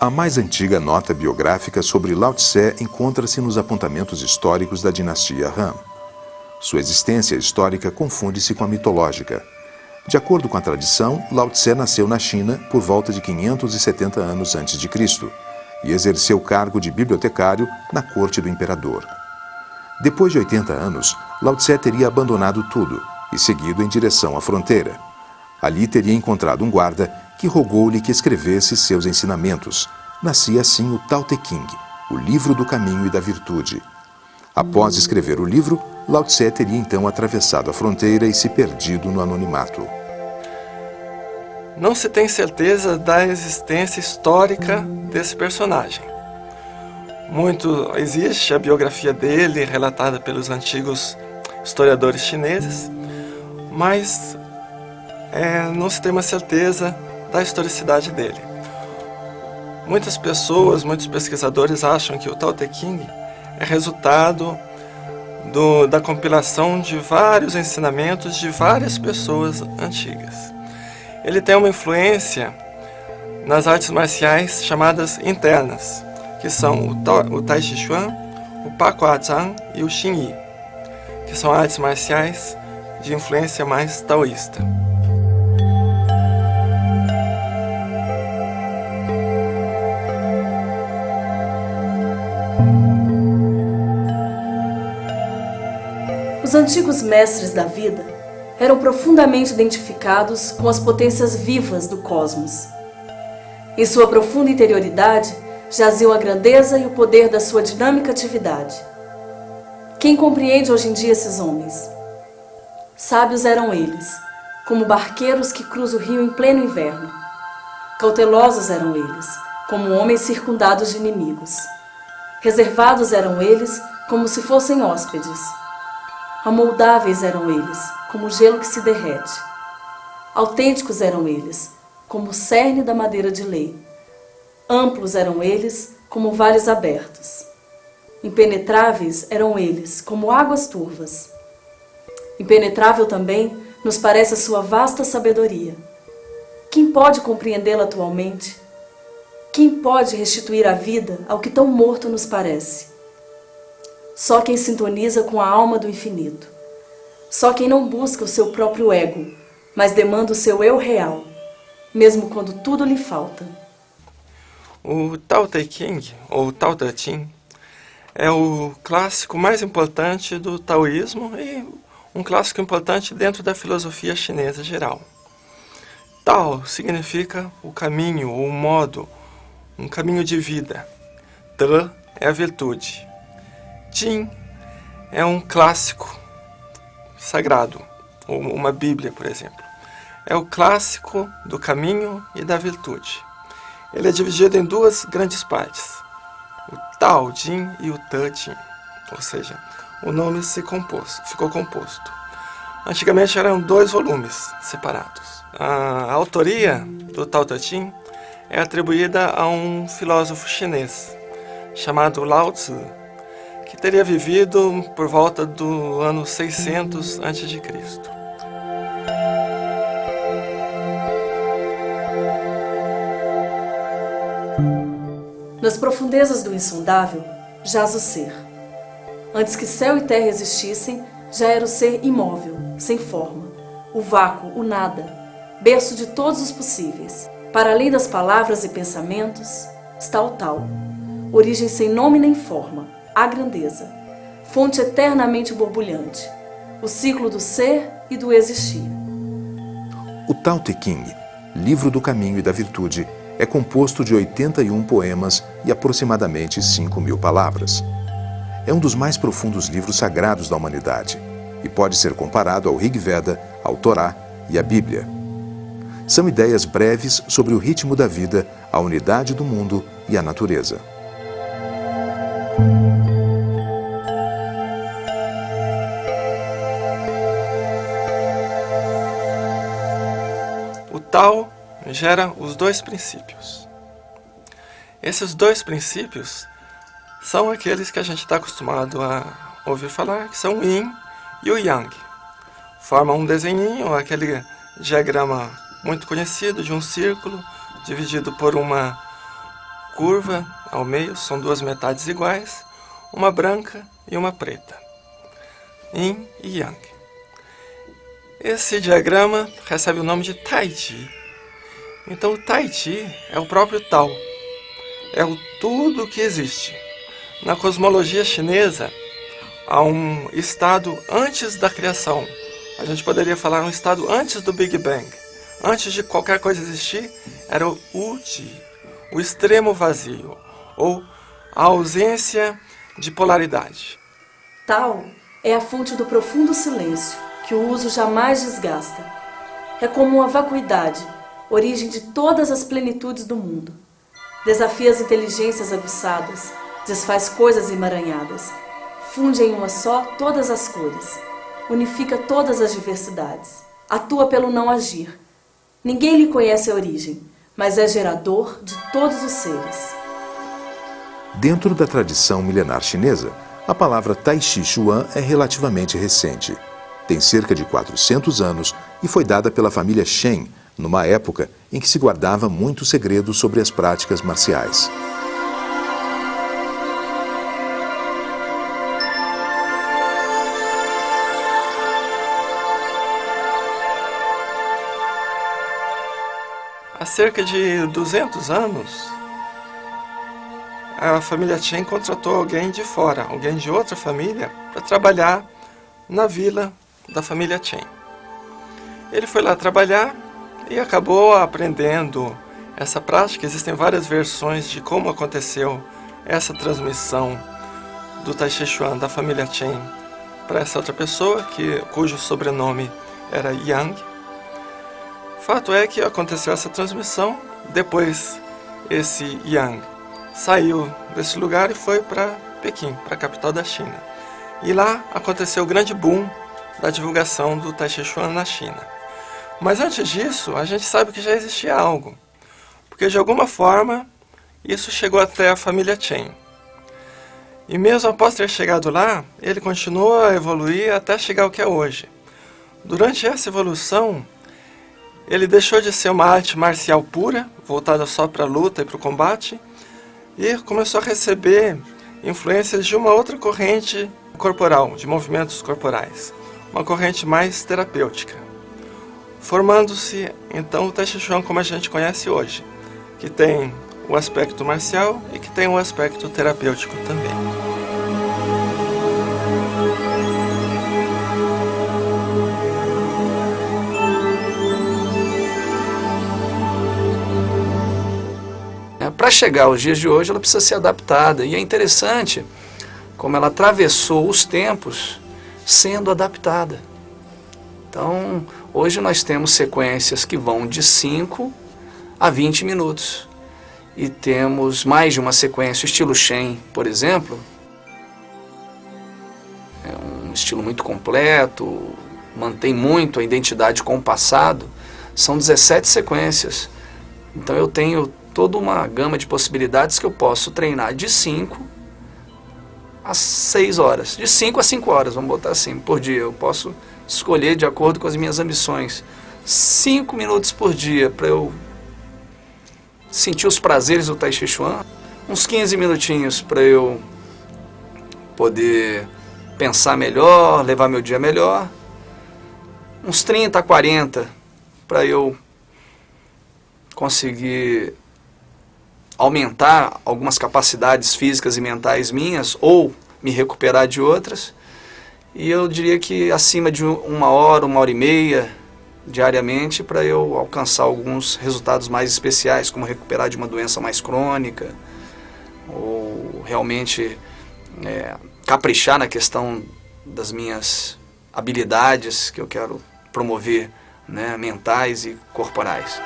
A mais antiga nota biográfica sobre Lao Tse encontra-se nos apontamentos históricos da dinastia Han. Sua existência histórica confunde-se com a mitológica. De acordo com a tradição, Lao Tse nasceu na China por volta de 570 anos antes de Cristo e exerceu o cargo de bibliotecário na corte do imperador. Depois de 80 anos, Lao Tse teria abandonado tudo e seguido em direção à fronteira. Ali teria encontrado um guarda que rogou-lhe que escrevesse seus ensinamentos. Nascia assim o Tao Te Ching, o livro do caminho e da virtude. Após escrever o livro, Lao Tse teria então atravessado a fronteira e se perdido no anonimato. Não se tem certeza da existência histórica desse personagem. Existe a biografia dele, relatada pelos antigos historiadores chineses, mas não se tem uma certeza da historicidade dele. Muitas pessoas, muitos pesquisadores acham que o Tao Te Ching é resultado da compilação de vários ensinamentos de várias pessoas antigas. Ele tem uma influência nas artes marciais chamadas internas, que são o Tai Chi Chuan, o Pa Kua Zhang e o Xing Yi, que são artes marciais de influência mais taoísta. Os antigos mestres da vida eram profundamente identificados com as potências vivas do cosmos. Em sua profunda interioridade jaziam a grandeza e o poder da sua dinâmica atividade. Quem compreende hoje em dia esses homens? Sábios eram eles, como barqueiros que cruzam o rio em pleno inverno. Cautelosos eram eles, como homens circundados de inimigos. Reservados eram eles, como se fossem hóspedes. Amoldáveis eram eles, como o gelo que se derrete. Autênticos eram eles, como o cerne da madeira de lei. Amplos eram eles, como vales abertos. Impenetráveis eram eles, como águas turvas. Impenetrável também nos parece a sua vasta sabedoria. Quem pode compreendê-la atualmente? Quem pode restituir a vida ao que tão morto nos parece? Só quem sintoniza com a alma do infinito. Só quem não busca o seu próprio ego, mas demanda o seu eu real, mesmo quando tudo lhe falta. O Tao Te Ching, ou Tao Te Ching, é o clássico mais importante do taoísmo e um clássico importante dentro da filosofia chinesa geral. Tao significa o caminho, ou o modo, um caminho de vida. Te é a virtude. Ching é um clássico sagrado, ou uma Bíblia, por exemplo. É o clássico do caminho e da virtude. Ele é dividido em duas grandes partes, o Tao Jing e o Te Ching, ou seja, o nome ficou composto. Antigamente eram 2 volumes separados. A autoria do Tao Te Ching é atribuída a um filósofo chinês chamado Lao Tzu, que teria vivido por volta do ano 600 a.C. Nas profundezas do insondável, jaz o ser. Antes que céu e terra existissem, já era o ser imóvel, sem forma, o vácuo, o nada, berço de todos os possíveis. Para além das palavras e pensamentos, está o Tao, origem sem nome nem forma, a grandeza, fonte eternamente borbulhante, o ciclo do ser e do existir. O Tao Te Ching, livro do caminho e da virtude, é composto de 81 poemas e aproximadamente 5.000 palavras. É um dos mais profundos livros sagrados da humanidade e pode ser comparado ao Rig Veda, ao Torá e à Bíblia. São ideias breves sobre o ritmo da vida, a unidade do mundo e a natureza. O Tao gera os 2 princípios. Esses 2 princípios são aqueles que a gente está acostumado a ouvir falar, que são o Yin e o Yang. Formam um desenhinho, aquele diagrama muito conhecido de um círculo dividido por uma curva ao meio, são duas metades iguais, uma branca e uma preta. Yin e Yang. Esse diagrama recebe o nome de Tai Chi. Então o Tai Chi é o próprio Tao, é o tudo que existe. Na cosmologia chinesa, há um estado antes da criação. A gente poderia falar um estado antes do Big Bang. Antes de qualquer coisa existir, era o Wu-Ji, o extremo vazio, ou a ausência de polaridade. Tao é a fonte do profundo silêncio, que o uso jamais desgasta. É como uma vacuidade, origem de todas as plenitudes do mundo. Desafia as inteligências aguçadas, desfaz coisas emaranhadas, funde em uma só todas as cores, unifica todas as diversidades, atua pelo não agir. Ninguém lhe conhece a origem, mas é gerador de todos os seres. Dentro da tradição milenar chinesa, a palavra Tai Chi Chuan é relativamente recente. Tem cerca de 400 anos e foi dada pela família Shen, numa época em que se guardava muitos segredos sobre as práticas marciais. Há cerca de 200 anos, a família Chen contratou alguém de fora, alguém de outra família, para trabalhar na vila da família Chen. Ele foi lá trabalhar e acabou aprendendo essa prática. Existem várias versões de como aconteceu essa transmissão do Tai Chi Chuan da família Chen para essa outra pessoa, cujo sobrenome era Yang. Fato é que aconteceu essa transmissão, depois esse Yang saiu desse lugar e foi para Pequim, para a capital da China. E lá aconteceu o grande boom da divulgação do Tai Chi Chuan na China. Mas antes disso, a gente sabe que já existia algo, porque de alguma forma isso chegou até a família Chen. E mesmo após ter chegado lá, ele continuou a evoluir até chegar ao que é hoje. Durante essa evolução, ele deixou de ser uma arte marcial pura, voltada só para a luta e para o combate, e começou a receber influências de uma outra corrente corporal, de movimentos corporais, uma corrente mais terapêutica, formando-se então o Tai Chi Chuan como a gente conhece hoje, que tem o aspecto marcial e que tem o aspecto terapêutico também. Para chegar aos dias de hoje, ela precisa ser adaptada. E é interessante como ela atravessou os tempos sendo adaptada. Então, hoje nós temos sequências que vão de 5 a 20 minutos. E temos mais de uma sequência, o estilo Shen, por exemplo. É um estilo muito completo, mantém muito a identidade com o passado. São 17 sequências. Então eu tenho toda uma gama de possibilidades que eu posso treinar de 5 a 6 horas. De 5 a 5 horas, vamos botar assim, por dia. Eu posso escolher de acordo com as minhas ambições. 5 minutos por dia para eu sentir os prazeres do Tai Chi Chuan. Uns 15 minutinhos para eu poder pensar melhor, levar meu dia melhor. Uns 30 a 40 para eu conseguir aumentar algumas capacidades físicas e mentais minhas ou me recuperar de outras. E eu diria que acima de 1 hora, 1h30 diariamente para eu alcançar alguns resultados mais especiais, como recuperar de uma doença mais crônica ou realmente caprichar na questão das minhas habilidades que eu quero promover, né, mentais e corporais.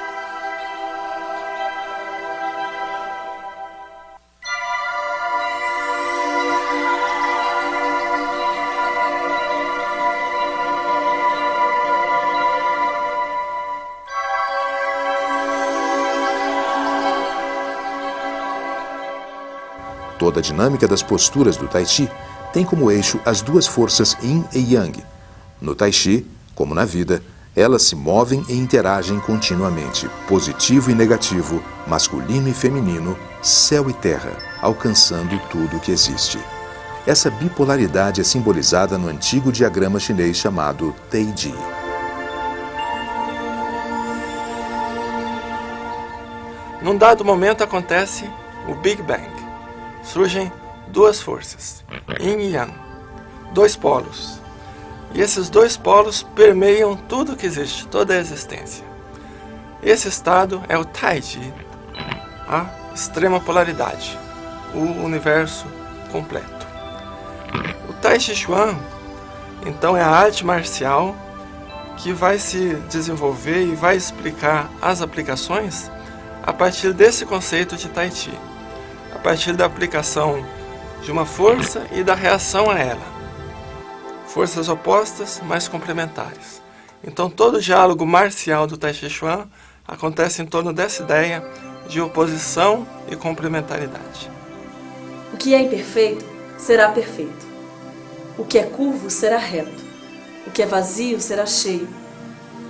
Toda a dinâmica das posturas do Tai Chi tem como eixo as duas forças Yin e Yang. No Tai Chi, como na vida, Elas se movem e interagem continuamente, positivo e negativo, masculino e feminino, céu e terra, alcançando tudo o que existe. Essa bipolaridade é simbolizada no antigo diagrama chinês chamado Teiji. Num dado momento acontece o Big Bang. Surgem duas forças, Yin e Yang, dois polos. E esses dois polos permeiam tudo que existe, toda a existência. Esse estado é o Taiji, a extrema polaridade, o universo completo. O Tai Chi Chuan, então, é a arte marcial que vai se desenvolver e vai explicar as aplicações a partir desse conceito de Tai Chi, a partir da aplicação de uma força e da reação a ela. Forças opostas, mas complementares. Então todo o diálogo marcial do Tai Chi Chuan acontece em torno dessa ideia de oposição e complementaridade. O que é imperfeito será perfeito. O que é curvo será reto. O que é vazio será cheio.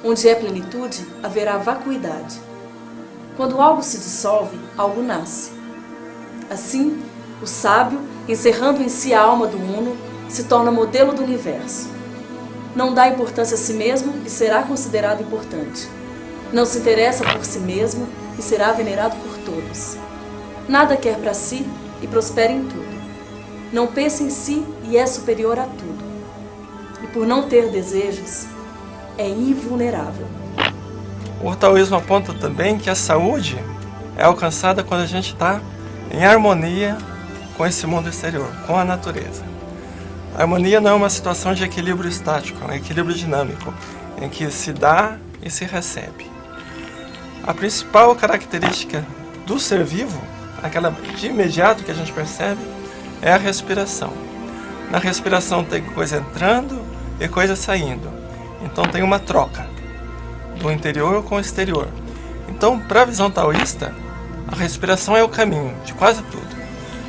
Onde é plenitude, haverá vacuidade. Quando algo se dissolve, algo nasce. Assim, o sábio, encerrando em si a alma do uno, se torna modelo do universo. Não dá importância a si mesmo e será considerado importante. Não se interessa por si mesmo e será venerado por todos. Nada quer para si e prospera em tudo. Não pensa em si e é superior a tudo. E por não ter desejos, é invulnerável. O taoísmo aponta também que a saúde é alcançada quando a gente está em harmonia com esse mundo exterior, com a natureza. A harmonia não é uma situação de equilíbrio estático, é um equilíbrio dinâmico, em que se dá e se recebe. A principal característica do ser vivo, aquela de imediato que a gente percebe, é a respiração. Na respiração tem coisa entrando e coisa saindo. Então tem uma troca do interior com o exterior. Então, para a visão taoísta, a respiração é o caminho de quase tudo.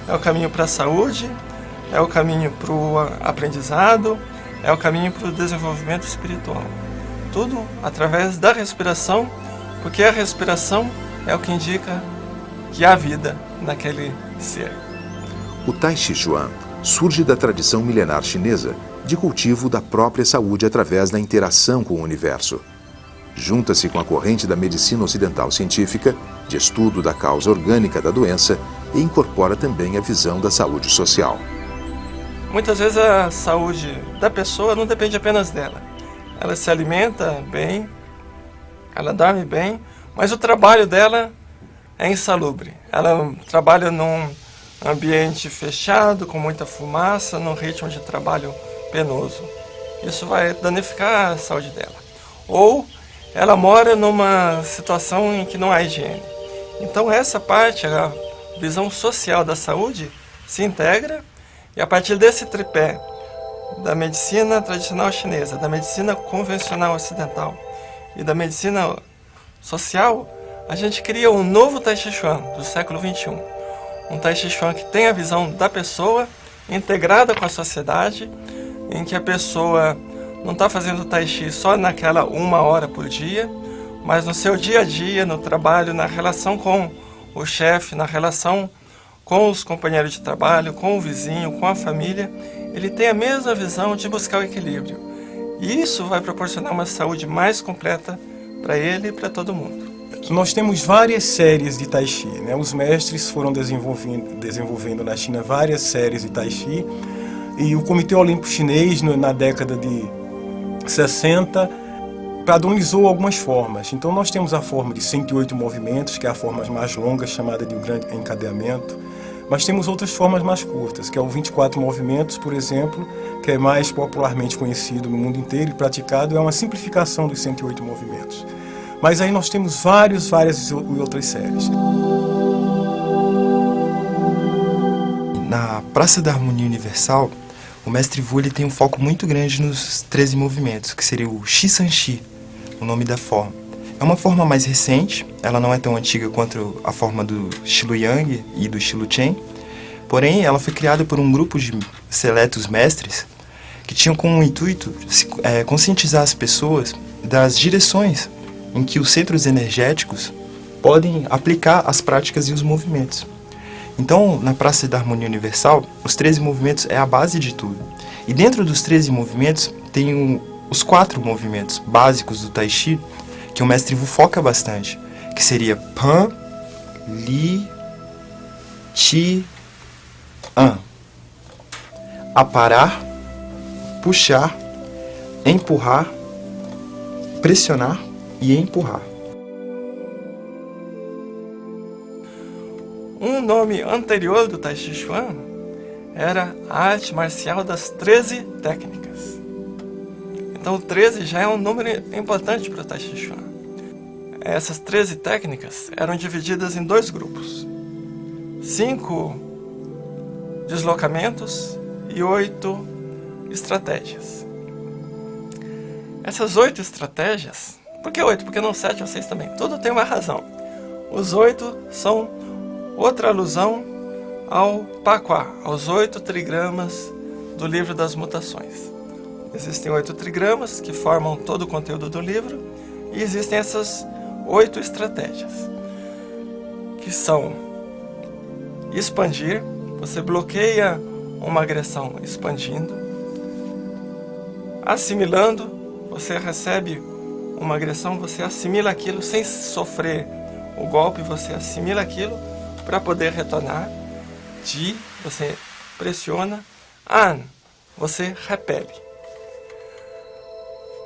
É o caminho para a saúde, é o caminho para o aprendizado, é o caminho para o desenvolvimento espiritual. Tudo através da respiração, porque a respiração é o que indica que há vida naquele ser. O Tai Chi Chuan surge da tradição milenar chinesa de cultivo da própria saúde através da interação com o universo. Junta-se com a corrente da medicina ocidental científica, de estudo da causa orgânica da doença, e incorpora também a visão da saúde social. Muitas vezes a saúde da pessoa não depende apenas dela. Ela se alimenta bem, ela dorme bem, mas o trabalho dela é insalubre. Ela trabalha num ambiente fechado, com muita fumaça, num ritmo de trabalho penoso. Isso vai danificar a saúde dela. Ou ela mora numa situação em que não há higiene. Então essa parte, a visão social da saúde, se integra. E a partir desse tripé da medicina tradicional chinesa, da medicina convencional ocidental e da medicina social, a gente cria um novo Tai Chi Chuan do século XXI. Um Tai Chi Chuan que tem a visão da pessoa integrada com a sociedade, em que a pessoa não está fazendo Tai Chi só naquela 1 hora por dia, mas no seu dia a dia, no trabalho, na relação com o chefe, na relação com os companheiros de trabalho, com o vizinho, com a família, ele tem a mesma visão de buscar o equilíbrio. E isso vai proporcionar uma saúde mais completa para ele e para todo mundo. Nós temos várias séries de Tai Chi, né? Os mestres foram desenvolvendo na China várias séries de Tai Chi, e o Comitê Olímpico Chinês, na década de 60, padronizou algumas formas. Então nós temos a forma de 108 movimentos, que é a forma mais longa, chamada de um grande encadeamento. Mas temos outras formas mais curtas, que é o 24 movimentos, por exemplo, que é mais popularmente conhecido no mundo inteiro e praticado, é uma simplificação dos 108 movimentos. Mas aí nós temos várias outras séries. Na Praça da Harmonia Universal, o mestre Wu tem um foco muito grande nos 13 movimentos, que seria o Shi San Shi, o nome da forma. É uma forma mais recente, ela não é tão antiga quanto a forma do Shilu Yang e do Shilu Chen, porém ela foi criada por um grupo de seletos mestres que tinham como intuito conscientizar as pessoas das direções em que os centros energéticos podem aplicar as práticas e os movimentos. Então, na Praça da Harmonia Universal, os 13 movimentos é a base de tudo. E dentro dos 13 movimentos, tem os 4 movimentos básicos do Tai Chi, que o mestre Wu foca bastante, que seria Pan, Li, Chi, An. Aparar, puxar, empurrar, pressionar e empurrar. Um nome anterior do Tai Chi Chuan era a arte marcial das 13 técnicas. Então 13 já é um número importante para o Tai Chi Chuan. Essas 13 técnicas eram divididas em 2 grupos. 5 deslocamentos e 8 estratégias. Essas 8 estratégias, por que 8? Porque não 7 ou 6 também. Tudo tem uma razão. Os 8 são outra alusão ao Paquá, aos 8 trigramas do livro das mutações. Existem 8 trigramas que formam todo o conteúdo do livro e existem essas 8 estratégias, que são expandir, você bloqueia uma agressão expandindo, assimilando, você recebe uma agressão, você assimila aquilo sem sofrer o golpe, você assimila aquilo para poder retornar. Ji, você pressiona. An, você repele.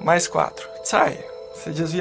Mais 4. Tsai, você desvia